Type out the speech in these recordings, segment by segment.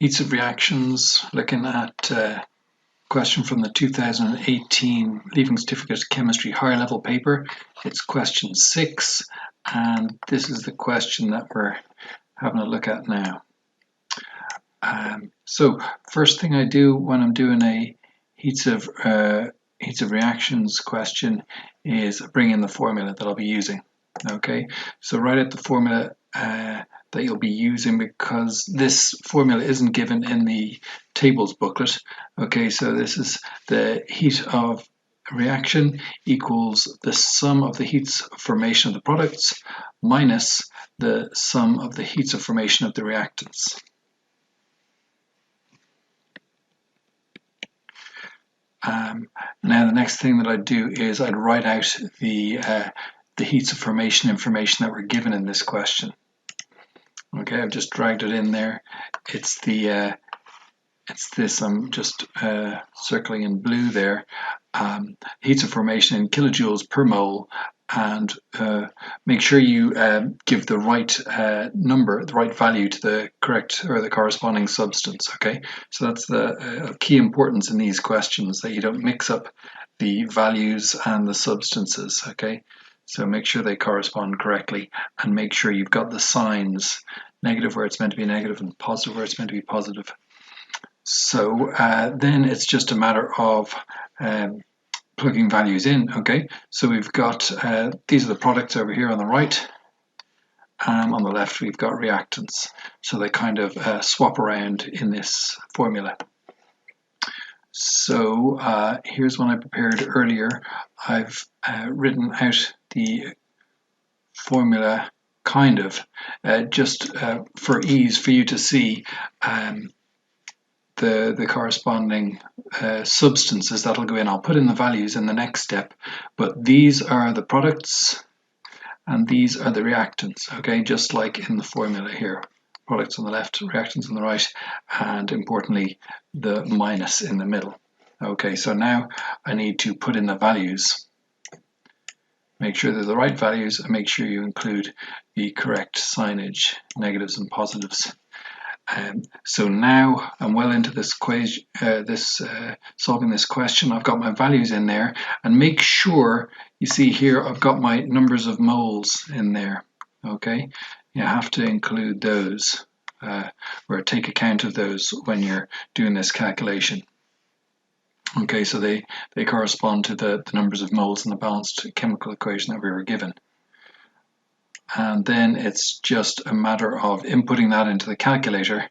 Heats of reactions, looking at question from the 2018 Leaving Certificate Chemistry Higher Level paper. It's question 6, and this is the question that we're having a look at now. So first thing I do when I'm doing a heats of reactions question is bring in the formula that I'll be using. Okay, so write out the formula that you'll be using, because this formula isn't given in the tables booklet. Okay, so this is the heat of reaction equals the sum of the heats of formation of the products minus the sum of the heats of formation of the reactants. Now the next thing that I'd do is I'd write out the heats of formation information that were given in this question. Okay, I've just dragged it in there. It's this. I'm just circling in blue there. Heats of formation in kilojoules per mole, and make sure you give the right number, the right value to the correct or the corresponding substance. Okay, so that's the key importance in these questions, that you don't mix up the values and the substances. Okay, so make sure they correspond correctly, and make sure you've got the signs, negative where it's meant to be negative and positive where it's meant to be positive. So then it's just a matter of plugging values in. Okay, so we've got these are the products over here on the right, and on the left we've got reactants, so they kind of swap around in this formula. So here's one I prepared earlier. I've written out the formula kind of just for ease for you to see the corresponding substances that'll go in. I'll put in the values in the next step, but these are the products and these are the reactants. Okay, just like in the formula here, products on the left, reactants on the right, and importantly the minus in the middle. Okay, so now I need to put in the values. Make sure they're the right values, and make sure you include the correct signage, negatives and positives. So now I'm well into this equation, solving this question. I've got my values in there, and make sure you see here I've got my numbers of moles in there. Okay, you have to include those or take account of those when you're doing this calculation. Okay, so they correspond to the numbers of moles in the balanced chemical equation that we were given. And then it's just a matter of inputting that into the calculator,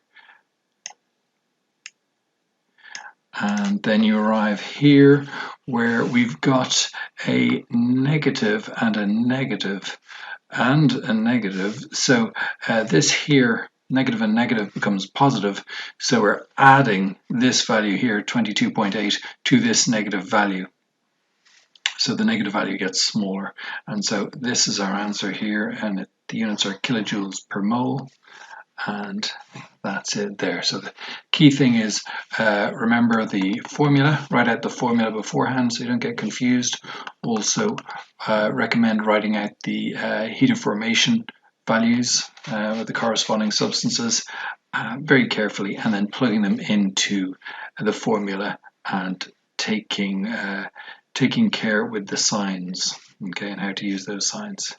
and then you arrive here where we've got a negative and a negative and a negative. So this here, negative and negative, becomes positive, so we're adding this value here, 22.8, to this negative value. So the negative value gets smaller, and so this is our answer here, and the units are kilojoules per mole, and that's it there. So the key thing is remember the formula, write out the formula beforehand so you don't get confused. Also recommend writing out the heat of formation values with the corresponding substances very carefully, and then plugging them into the formula and taking care with the signs, okay, and how to use those signs.